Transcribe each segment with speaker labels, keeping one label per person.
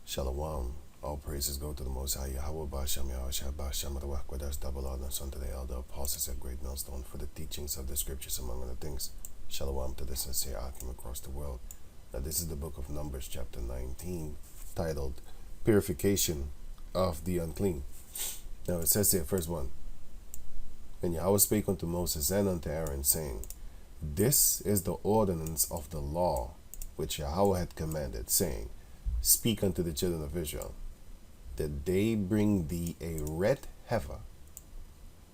Speaker 1: Shalom. All praises go to the Most High Yahweh Basham Yahushua Basham Ruach. Double honors unto the elder apostles at great millstone for the teachings of the scriptures, among other things. Shalom to the sincere Akim across the world. Now, this is the book of Numbers, chapter 19, titled Purification of the Unclean. Now, it says here, first one. And Yahweh spake unto Moses and unto Aaron, saying, This is the ordinance of the law which Yahweh had commanded, saying, Speak unto the children of Israel, that they bring thee a red heifer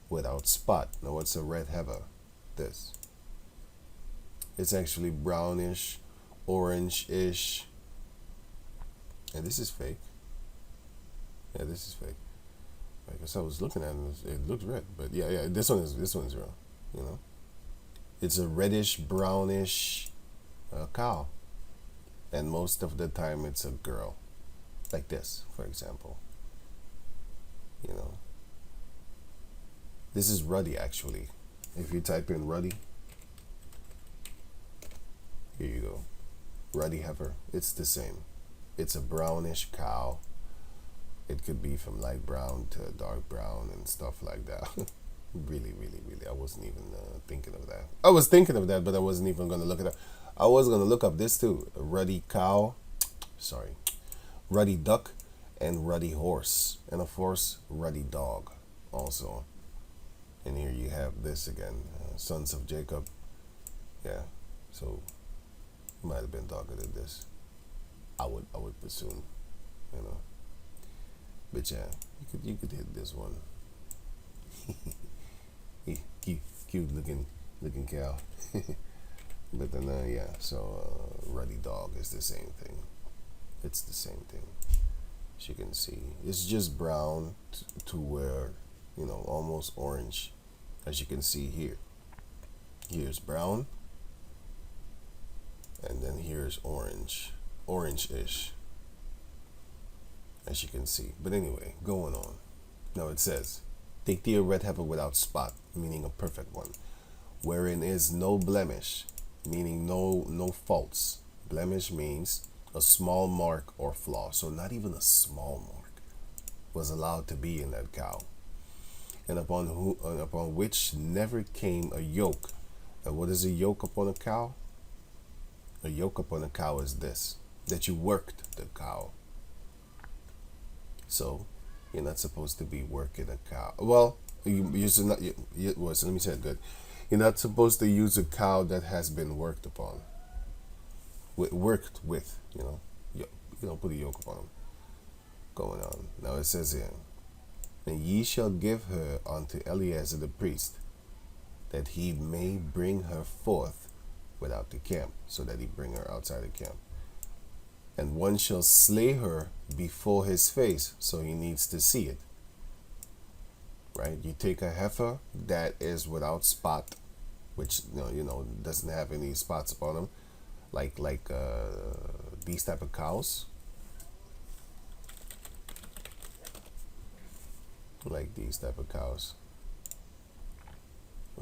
Speaker 1: without spot. Now, what's a red heifer? This. It's actually brownish, orange-ish. And this is fake. Yeah, this is fake. I guess I was looking at it, it looks red. But yeah, this one's real. You know, it's a reddish, brownish cow. And most of the time it's a girl. Like this, for example. You know. This is ruddy, actually. If you type in ruddy, here you go. Ruddy heifer. It's the same. It's a brownish cow. It could be from light brown to dark brown and stuff like that. Really. I wasn't even thinking of that. I was thinking of that, but I wasn't even going to look it up. I was going to look up this too. A ruddy cow. Ruddy duck and ruddy horse. And of course, ruddy dog also. And here you have this again. Sons of Jacob. Yeah. So, it might have been darker than this. I would presume. You know. But yeah, you could hit this one. cute looking cow. But then yeah, so ruddy dog is the same thing. It's the same thing. As you can see, it's just brown to where, you know, almost orange. As you can see here. Here's brown. And then here's orange-ish. As you can see. But anyway, going on. Now it says, Take thee a red heifer without spot, meaning a perfect one, wherein is no blemish, meaning no faults. Blemish means a small mark or flaw. So not even a small mark was allowed to be in that cow. And upon which never came a yoke. And what is a yoke upon a cow? A yoke upon a cow is this, that you worked the cow. So you're not supposed to be working a cow. Well, so let me say it good. You're not supposed to use a cow that has been worked upon. Worked with, you know. You don't put a yoke upon them. Going on. Now it says here, And ye shall give her unto Eleazar the priest, that he may bring her forth without the camp, so that he bring her outside the camp. And one shall slay her before his face, so he needs to see it. Right? You take a heifer that is without spot, which you know doesn't have any spots upon them, like these type of cows, for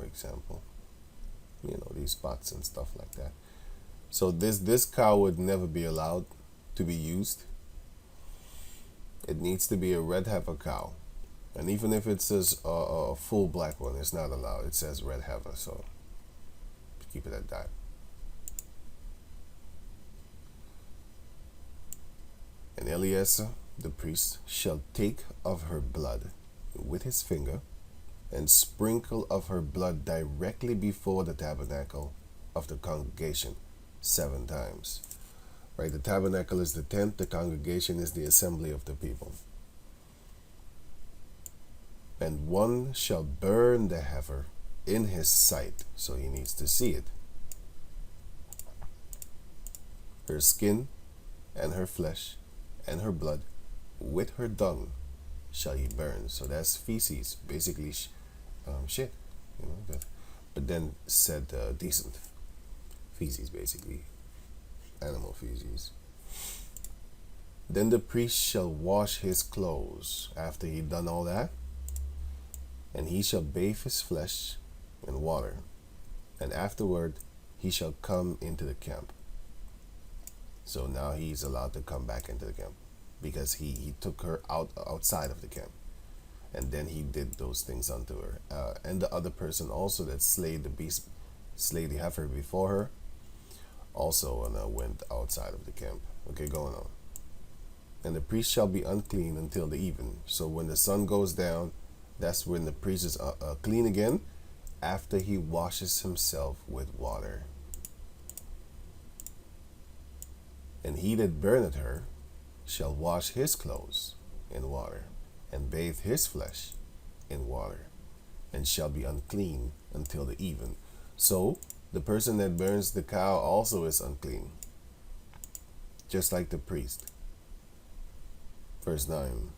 Speaker 1: example. You know, these spots and stuff like that. So this cow would never be allowed to be used. It needs to be a red heifer cow. And even if it says a full black one, it's not allowed. It says red heifer, so keep it at that. And Eleazar, the priest, shall take of her blood with his finger and sprinkle of her blood directly before the tabernacle of the congregation 7 times. Right, the tabernacle is the tent, the congregation is the assembly of the people. And one shall burn the heifer in his sight, so he needs to see it. Her skin and her flesh and her blood with her dung shall he burn. So that's feces, basically shit, you know. But then said decent feces, basically animal feces. Then the priest shall wash his clothes after he done all that, and he shall bathe his flesh in water, and afterward he shall come into the camp. So now he's allowed to come back into the camp. because he took her outside of the camp, and then he did those things unto her. And the other person also that slayed the beast, slayed the heifer before her, also went outside of the camp. Okay, going on. And the priest shall be unclean until the even. So when the sun goes down, that's when the priest is clean again, after he washes himself with water. And he that burneth her shall wash his clothes in water, and bathe his flesh in water, and shall be unclean until the even. So the person that burns the cow also is unclean, just like the priest. Verse 9.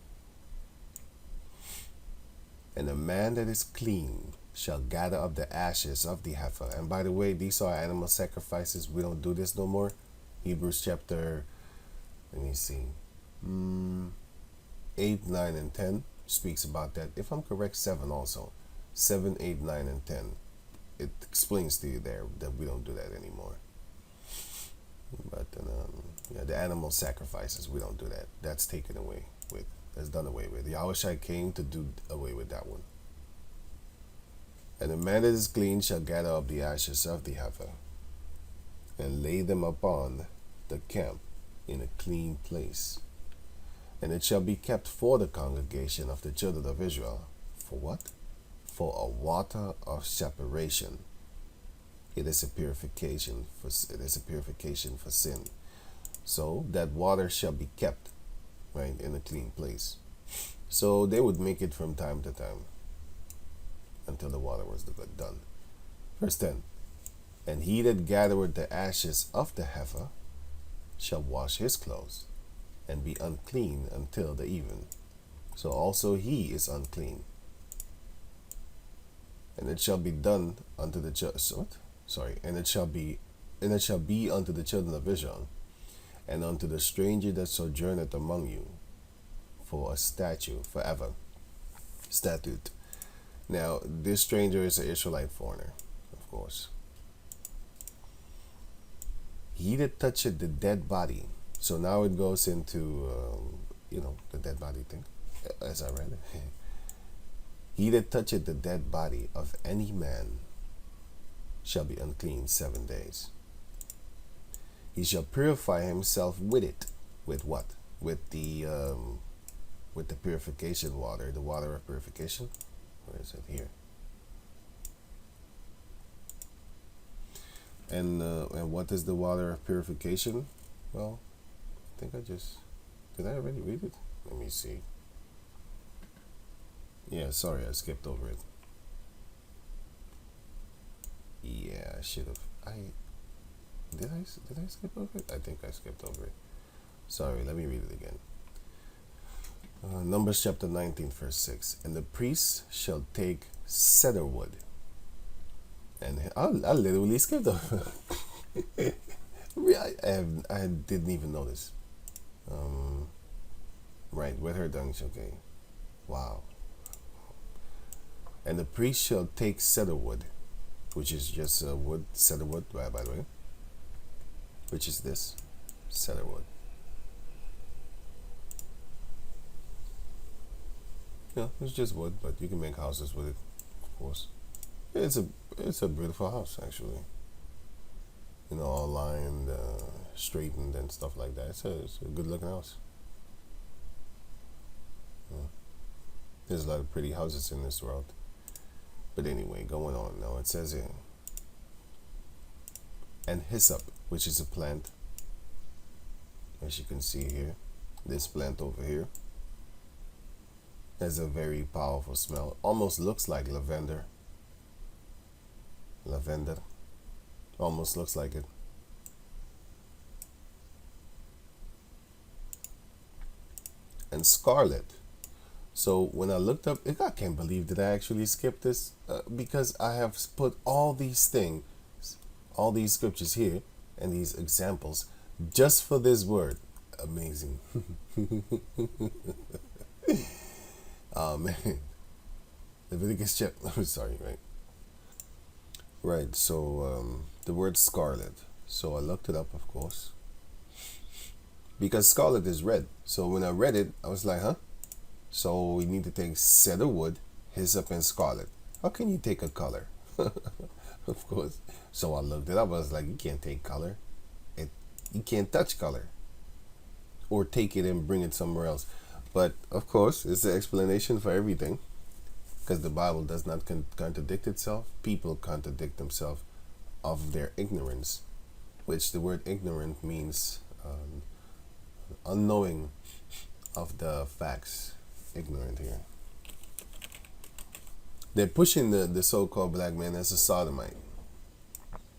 Speaker 1: And a man that is clean shall gather up the ashes of the heifer. And by the way, these are animal sacrifices. We don't do this no more. Hebrews chapter, let me see, 8, 9, and 10 speaks about that. If I'm correct, 7 also. 7, 8, 9, and 10. It explains to you there that we don't do that anymore. But yeah, the animal sacrifices, we don't do that. That's taken away with. That's done away with. Yahushua came to do away with that one. And the man that is clean shall gather up the ashes of the heifer, and lay them upon the camp in a clean place. And it shall be kept for the congregation of the children of Israel. For what? For a water of separation. It is a purification for sin. So that water shall be kept, right, in a clean place. So they would make it from time to time until the water was done. Verse 10. And he that gathereth the ashes of the heifer shall wash his clothes, and be unclean until the even. So also he is unclean. And it shall be done unto the and it shall be unto the children of Israel, and unto the stranger that sojourneth among you, for a statute forever. Statute. Now, this stranger is an Israelite foreigner, of course. He that toucheth the dead body. So now it goes into, the dead body thing, as I read it. He that toucheth the dead body of any man shall be unclean 7 days. He shall purify himself with it. With what? With the purification water, the water of purification. Where is it here? And what is the water of purification? Well, I think did I already read it? Let me see. Yeah, sorry, I skipped over it. Yeah, I should have. Did I skip over it? I think I skipped over it. Sorry, let me read it again. Numbers chapter 19, verse 6. And the priest shall take cedar wood. And I literally skipped over it. I didn't even notice. Right, with her dung, okay. Wow. And the priest shall take cedar wood, which is just wood, cedar wood, by the way, which is this, cedar wood. Yeah, it's just wood, but you can make houses with it, of course. It's a beautiful house, actually. All lined, straightened, and stuff like that. It's a good-looking house. Yeah. There's a lot of pretty houses in this world. But anyway, going on now, it says here, and hyssop, which is a plant, as you can see here, this plant over here has a very powerful smell. Almost looks like lavender. Almost looks like it. And scarlet. So when I looked up, I can't believe that I actually skipped this because I have put all these things, all these scriptures here and these examples just for this word. Amazing. Oh man. Leviticus chapter, sorry, right? Right, so the word scarlet. So I looked it up, of course. because scarlet is red. So when I read it, I was like, huh? So we need to take cedar wood, hyssop, and scarlet. How can you take a color? Of course. So I looked it up. I was like, you can't take color. You can't touch color or take it and bring it somewhere else. But of course, it's the explanation for everything, because the Bible does not contradict itself. People contradict themselves of their ignorance, which the word ignorant means unknowing of the facts. Ignorant here. They're pushing the so-called black man as a sodomite.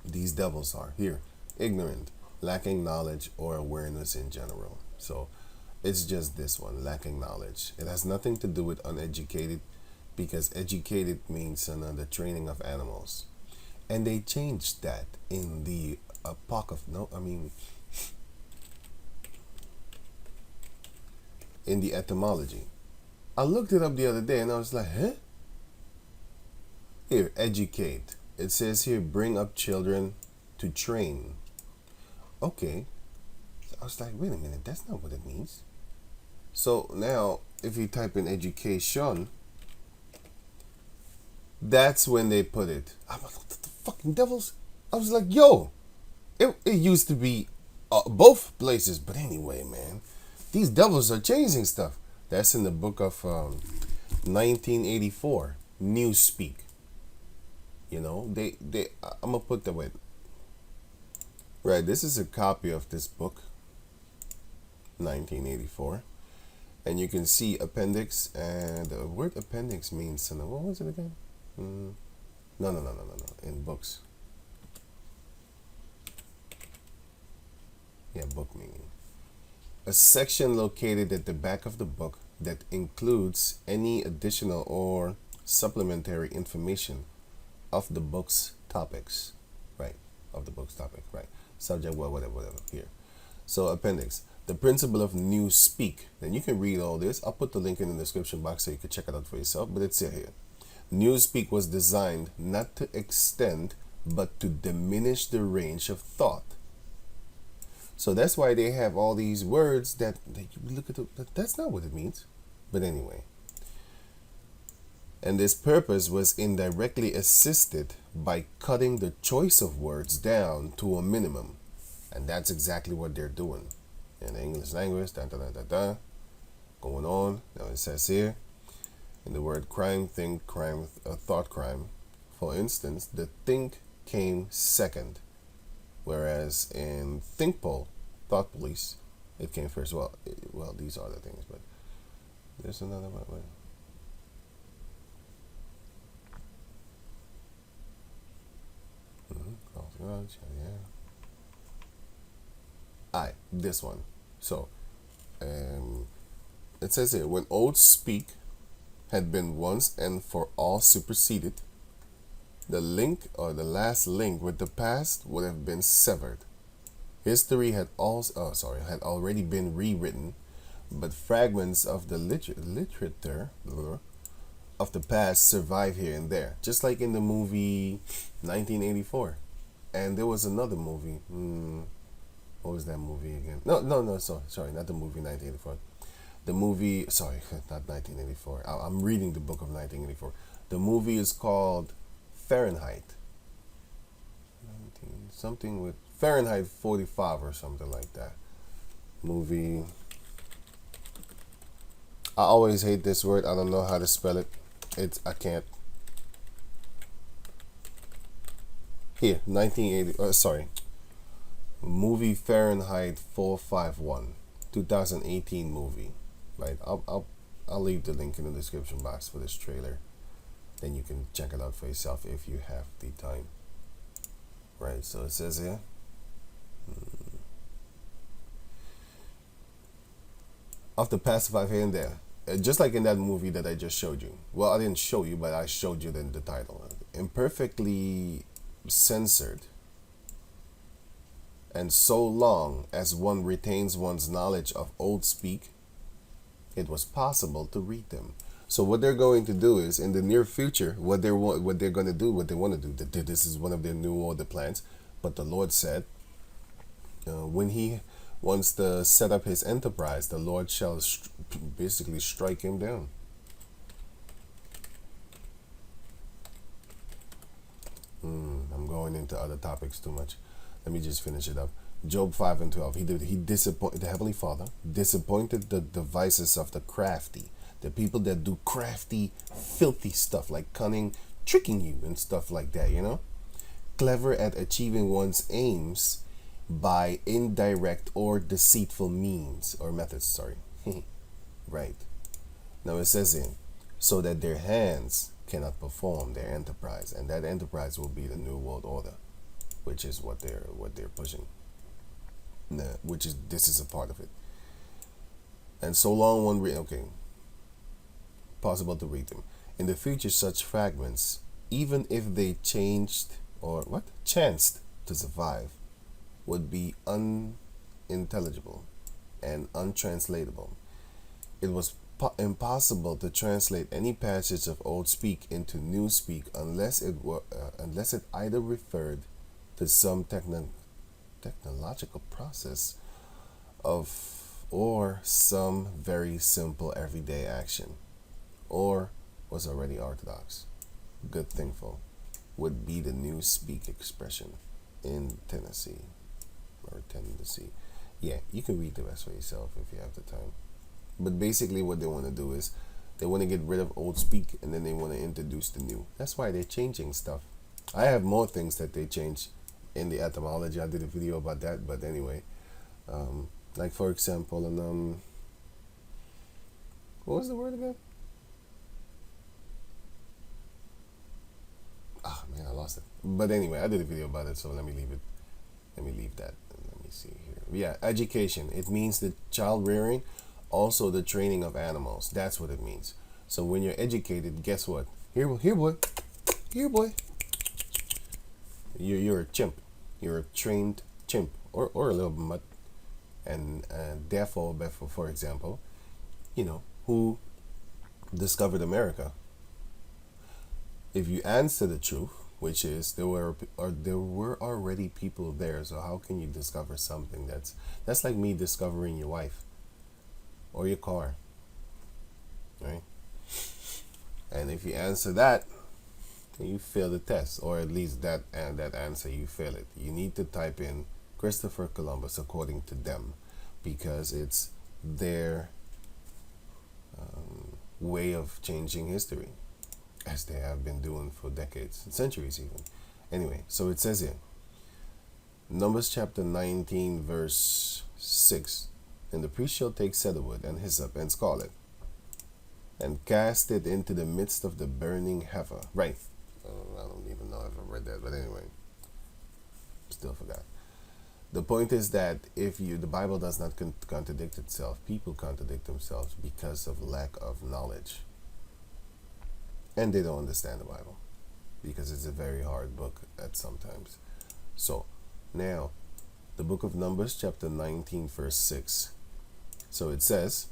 Speaker 1: These devils are here. Ignorant, lacking knowledge or awareness in general. So it's just this one, lacking knowledge. It has nothing to do with uneducated, because educated means the training of animals. And they changed that in the in the etymology. I looked it up the other day and I was like, huh? Here, educate. It says here, bring up children to train. Okay. I was like, wait a minute, that's not what it means. So now, if you type in education, that's when they put it. I'm like, what the fucking devils? I was like, yo, it used to be both places. But anyway, man, these devils are changing stuff. That's in the book of 1984, Newspeak. You know, I'm going to put that way. Right, this is a copy of this book, 1984. And you can see appendix, and the word appendix means, what was it again? No. In books. Yeah, book meaning. A section located at the back of the book that includes any additional or supplementary information of the book's topics. Right, of the book's topic, right. Subject, well, whatever, here. So, appendix. The principle of Newspeak. Then you can read all this. I'll put the link in the description box so you can check it out for yourself. But it's here. Newspeak was designed not to extend, but to diminish the range of thought. So that's why they have all these words that you look at. That's not what it means. But anyway. And this purpose was indirectly assisted by cutting the choice of words down to a minimum. And that's exactly what they're doing. In the English language, going on. Now it says here, in the word crime, think, crime, thought crime. For instance, the think came second, whereas in think poll, thought police, it came first. Well, these are the things, but there's another one. Yeah. Alright, this one. So, it says here, when old speak had been once and for all superseded, the link or the last link with the past would have been severed. History had already been rewritten, but fragments of the literature of the past survive here and there, just like in the movie 1984. And there was another movie. What was that movie again? No, sorry, not the movie 1984. The movie, not 1984. I'm reading the book of 1984. The movie is called Fahrenheit. Something with Fahrenheit 45 or something like that. Movie. I always hate this word. I don't know how to spell it. I can't. Here, 1980. Movie Fahrenheit 451, 2018 movie. Right. I'll leave the link in the description box for this trailer. Then you can check it out for yourself if you have the time. Right. So it says here. Of the pacify here and there. Just like in that movie that I just showed you. Well, I didn't show you, but I showed you the title. Imperfectly censored. And so long as one retains one's knowledge of old speak, it was possible to read them. So what they're going to do is, in the near future, what they want to do. This is one of their new order plans. But the Lord said, when wants to set up his enterprise, the Lord shall basically strike him down. I'm going into other topics too much. Let me just finish it up. Job 5 and 12. He disappointed the Heavenly Father, disappointed the devices of the crafty, the people that do crafty, filthy stuff like cunning, tricking you and stuff like that, you know? Clever at achieving one's aims by indirect or deceitful means or methods, sorry. Right. Now it says here, so that their hands cannot perform their enterprise, and that enterprise will be the New World Order, which is what they're pushing. This is a part of it. And so long possible to read them. In the future, such fragments, even if they chanced to survive, would be unintelligible and untranslatable. It was impossible to translate any passage of old speak into new speak unless it either referred to some technological process or some very simple everyday action, or was already orthodox. Good thingful would be the new speak expression in Tennessee. Yeah, you can read the rest for yourself if you have the time. But basically what they want to do is they want to get rid of old speak and then they want to introduce the new. That's why they're changing stuff. I have more things that they change in the etymology. I did a video about that, but anyway. Like for example, what was the word again? Ah, man, I lost it. But anyway, I did a video about it, so let me leave it. Let me leave that. Let me see here. Yeah, education. It means the child rearing, also the training of animals. That's what it means. So when you're educated, guess what? Here boy. You're a chimp. You're a trained chimp, or a little mutt. And therefore, for example, who discovered America? If you answer the truth, which is there were already people there, so how can you discover something that's like me discovering your wife or your car, right? And if you answer that, then you fail the test, or at least that answer you fail it. You need to type in Christopher Columbus according to them, because it's their way of changing history, as they have been doing for decades, centuries even. Anyway, so it says here, Numbers chapter 19 verse 6, and the priest shall take cedarwood and hyssop and scarlet, and cast it into the midst of the burning heifer. Right. I don't even know if I read that, but anyway, still forgot. The point is that the Bible does not contradict itself. People contradict themselves because of lack of knowledge. And they don't understand the Bible because it's a very hard book at sometimes. So now, the book of Numbers chapter 19 verse 6. So it says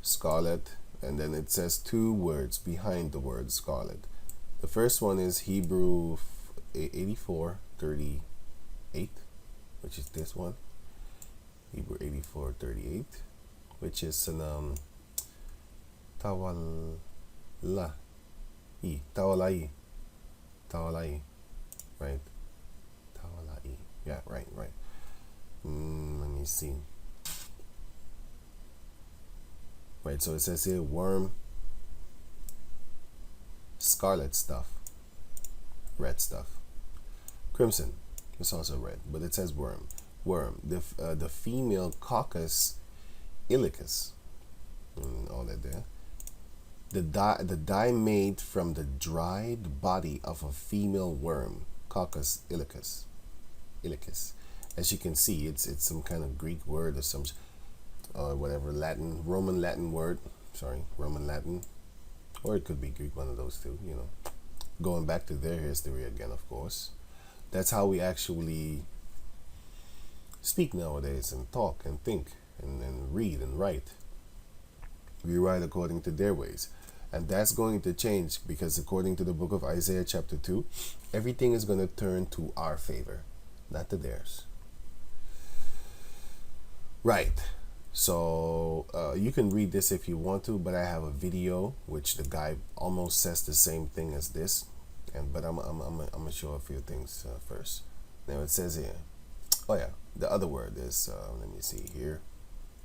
Speaker 1: scarlet, and then it says two words behind the word scarlet. The first one is Hebrew 84:38, which is this one. Hebrew 84:38, which is an tawalai, right? Tawalai. Yeah, right. Let me see. Right, so it says here worm, scarlet stuff, red stuff, crimson. It's also red, but it says worm. The female Coccus ilicis, all that there. The dye made from the dried body of a female worm, Coccus ilicis. As you can see, it's some kind of Greek word or some whatever Roman Latin word. Roman Latin, or it could be Greek, one of those two. Going back to their history again, of course. That's how we actually speak nowadays, and talk and think and read and write. We write according to their ways. And that's going to change, because according to the book of Isaiah chapter 2, everything is going to turn to our favor, not to theirs. Right. So you can read this if you want to, but I have a video which the guy almost says the same thing as this, but I'm gonna show a few things first. Now it says here, oh yeah, the other word is let me see here.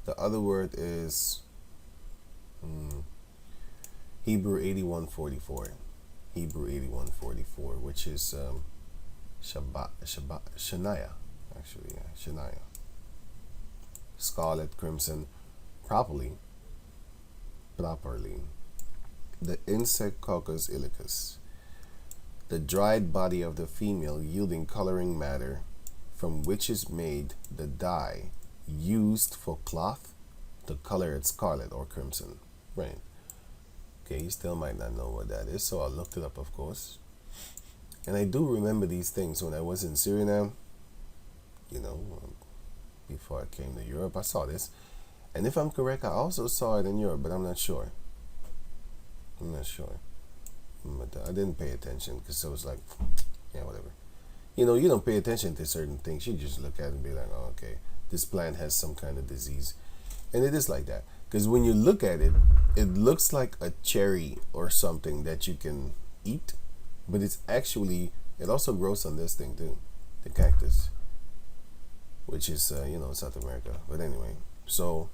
Speaker 1: The other word is Hebrew 81:44. Hebrew 81:44, which is Shania, actually, yeah, Shania. Scarlet, crimson, properly. The insect Coccus ilicis. The dried body of the female yielding coloring matter from which is made the dye used for cloth to color it scarlet or crimson. Right. Okay, you still might not know what that is, so I looked it up, of course. And I do remember these things when I was in Suriname, you know, before I came to Europe. I saw this. And if I'm correct, I also saw it in Europe, but I'm not sure. But I didn't pay attention because it was like, yeah, whatever. You know, you don't pay attention to certain things. You just look at it and be like, oh, okay, this plant has some kind of disease. And it is like that. Because when you look at it, it looks like a cherry or something that you can eat. But it's actually, it also grows on this thing too, the cactus, which is, South America. But anyway, so,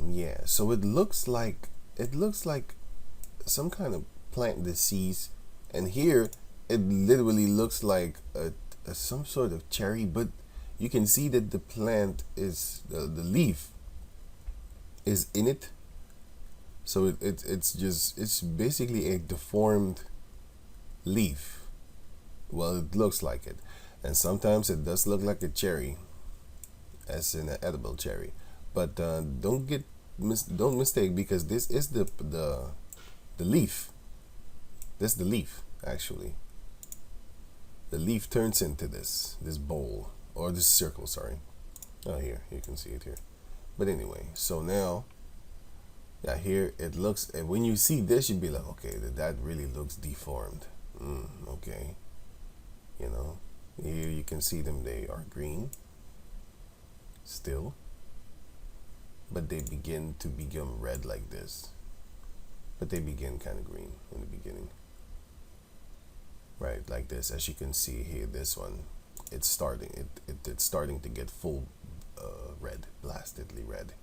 Speaker 1: yeah. So it looks like some kind of plant disease. And here, it literally looks like some sort of cherry, but you can see that the plant is, the leaf is in it. So it's basically a deformed leaf. Well, it looks like it. And sometimes it does look like a cherry, as in an edible cherry. But don't mistake, because this is the leaf. This is the leaf, actually. The leaf turns into this bowl, or this circle, sorry. Oh, here, you can see it here. But anyway, so now, yeah, here it looks, and when you see this, you'd be like, okay, that really looks deformed. Okay. You know, here you can see them, they are green still, but they begin to become red like this. But they begin kind of green in the beginning. Right, like this. As you can see here, this one, it's starting to get full red, blastedly red.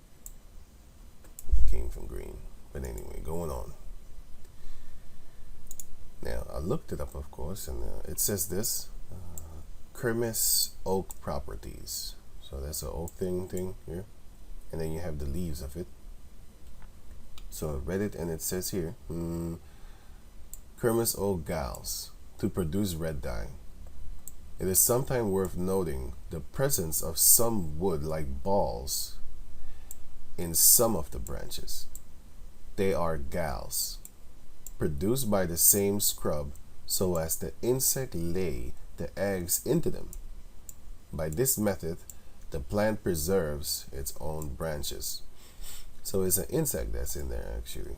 Speaker 1: It came from green. But anyway, going on. Now, I looked it up, of course, and it says this, Kermes oak properties. So that's an oak thing here. And then you have the leaves of it. So I read it, and it says here, Kermes oak gals to produce red dye. It is sometimes worth noting the presence of some wood-like balls in some of the branches. They are gals, produced by the same scrub, so as the insect lay the eggs into them. By this method, the plant preserves its own branches. So it's an insect that's in there, actually.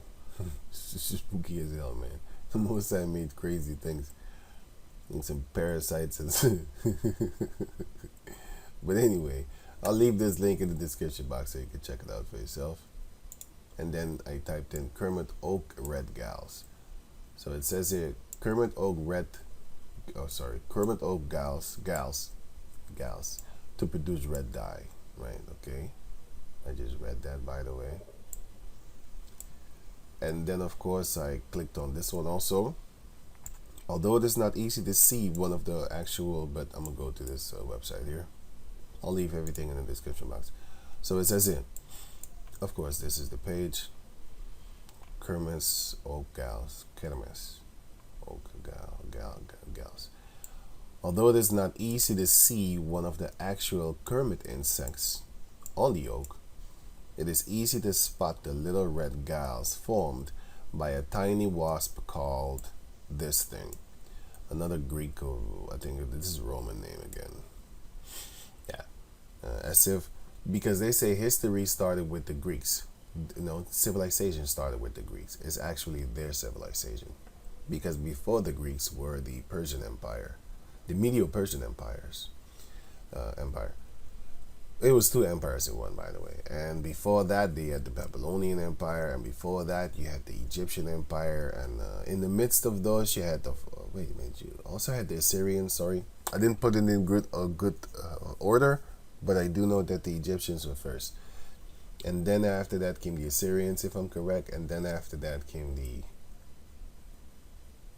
Speaker 1: It's just spooky as hell, man. The Most High made crazy things. And some parasites and but anyway, I'll leave this link in the description box so you can check it out for yourself. And then I typed in Kermes oak red gals. So it says here, Kermes oak gals to produce red dye. Right, okay. I just read that, by the way. And then of course I clicked on this one also. Although it is not easy to see one of the actual, but I'm going to go to this website here. I'll leave everything in the description box. So it says here, of course, this is the page. Kermes oak gals. Kermes oak gals. Although it is not easy to see one of the actual Kermes insects on the oak, it is easy to spot the little red gals formed by a tiny wasp called this thing. Another Greek, or I think this is a Roman name again. Yeah. As if, because they say history started with the Greeks. Civilization started with the Greeks. It's actually their civilization. Because before the Greeks were the Persian Empire. The Medo-Persian empire. it was two empires in one, by the way. And before that, they had the Babylonian Empire, and before that, you had the Egyptian Empire, and in the midst of those, you had the wait a minute, you also had the Assyrians. Sorry, I didn't put it in good order, but I do know that the Egyptians were first, and then after that came the Assyrians, if I'm correct, and then after that came the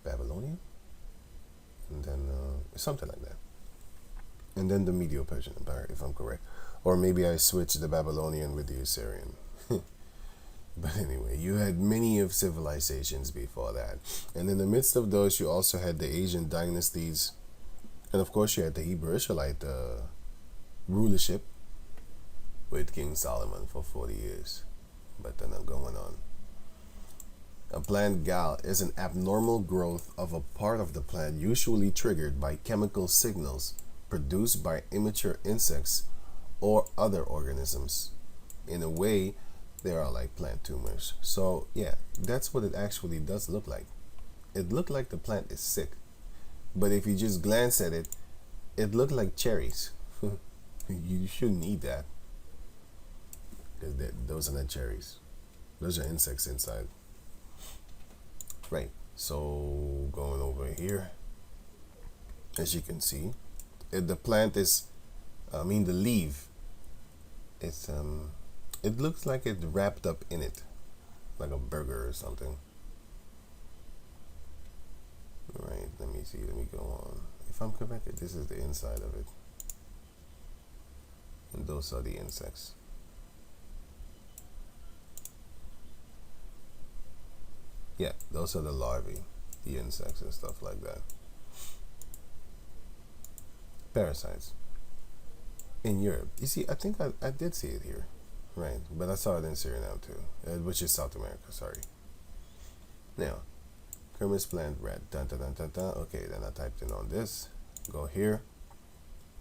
Speaker 1: Babylonian, and then something like that, and then the Medo-Persian Empire, if I'm correct. Or maybe I switched the Babylonian with the Assyrian. But anyway, you had many of civilizations before that. And in the midst of those, you also had the Asian dynasties. And of course, you had the Hebrew Israelite rulership with King Solomon for 40 years. But then going on. A plant gal is an abnormal growth of a part of the plant usually triggered by chemical signals produced by immature insects or other organisms. In a way, they are like plant tumors. So yeah, that's what it actually does look like. It looked like the plant is sick, but if you just glance at it, it looked like cherries. You shouldn't eat that, because those are not cherries. Those are insects inside. Right, so going over here, as you can see, the plant is, the leaf, it's it looks like it's wrapped up in it, like a burger or something. Right, let me see, let me go on. If I'm correct, this is the inside of it. And those are the insects. Yeah, those are the larvae, the insects and stuff like that. Parasites. In Europe. You see, I think I did see it here. Right, but I saw it in Suriname too, which is South America, sorry. Now, Kermes plant red. Dun, dun, dun, dun, dun. Okay, then I typed in on this. Go here.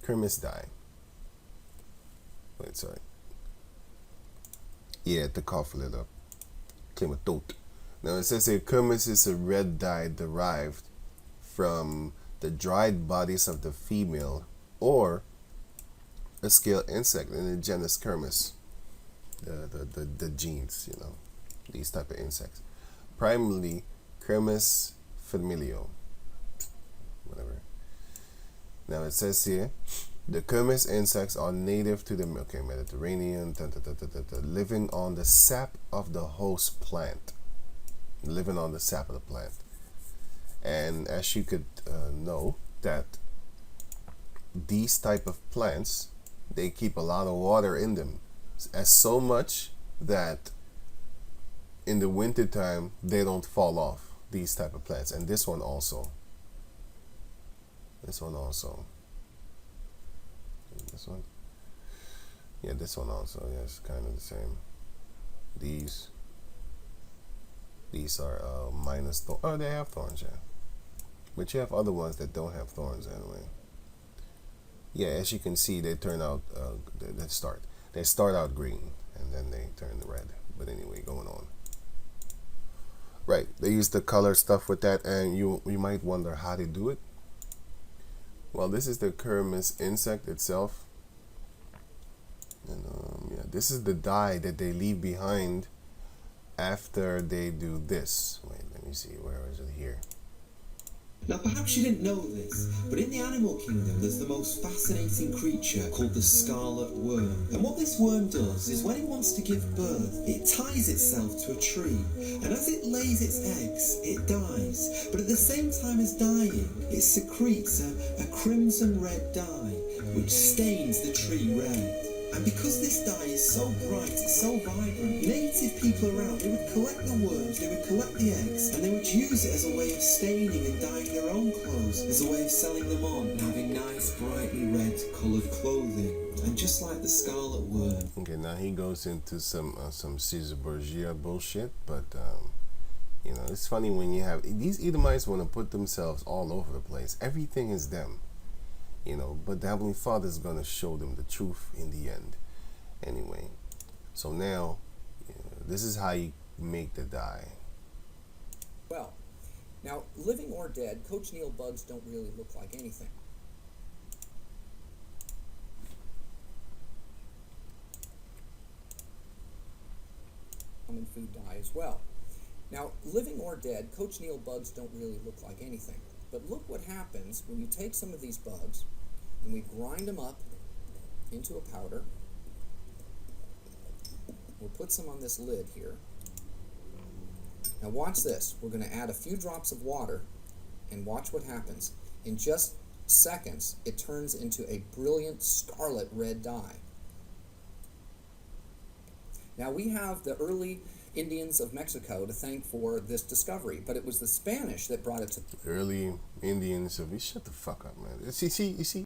Speaker 1: Kermes dye. Wait, sorry. Yeah, to cough a little. Claim a thought. Now it says here, Kermes is a red dye derived from the dried bodies of the female or a scale insect in the genus Kermes. The genes, you know, these type of insects. Primarily Kermes familio. Whatever. Now it says here, the Kermes insects are native to the Mediterranean, living on the sap of the host plant. Living on the sap of the plant. And as you could know, that these type of plants, they keep a lot of water in them, as so much that in the winter time they don't fall off, these type of plants. And this one also, this one also, this one, yeah, this one also, yeah, it's kind of the same. These are minus thorns. Oh, they have thorns, yeah, but you have other ones that don't have thorns anyway. Yeah, as you can see, they turn out they start out green and then they turn red. But anyway, going on. Right, they use the color stuff with that, and you might wonder how they do it. Well, this is the Kermes insect itself, and yeah, this is the dye that they leave behind after they do this. Wait, let me see, where is it here?
Speaker 2: Now perhaps you didn't know this, but in the animal kingdom there's the most fascinating creature called the scarlet worm. And what this worm does is when it wants to give birth, it ties itself to a tree, and as it lays its eggs, it dies. But at the same time as dying, it secretes a crimson red dye, which stains the tree red. And because this dye is so bright, it's so vibrant, native people around, they would collect the worms, they would collect the eggs, and they would use it as a way of staining and dyeing their own clothes, as a way of selling them on and having nice, brightly red coloured clothing. And just like the scarlet worm.
Speaker 1: Okay, now he goes into some Caesar Borgia bullshit, but you know, it's funny when you have these Edomites want to put themselves all over the place. Everything is them. You know, but the Heavenly Father is going to show them the truth in the end. Anyway, so now, this is how you make the dye.
Speaker 3: Well, now, living or dead, cochineal bugs don't really look like anything. common food dye as well. Now, living or dead, cochineal bugs don't really look like anything. But look what happens when you take some of these bugs and we grind them up into a powder. We'll put some on this lid here. Now watch this. We're going to add a few drops of water and watch what happens. In just seconds, it turns into a brilliant scarlet red dye. Now we have the early Indians of Mexico to thank for this discovery, but it was the Spanish that brought it to...
Speaker 1: Early Indians of... Shut the fuck up, man. You see,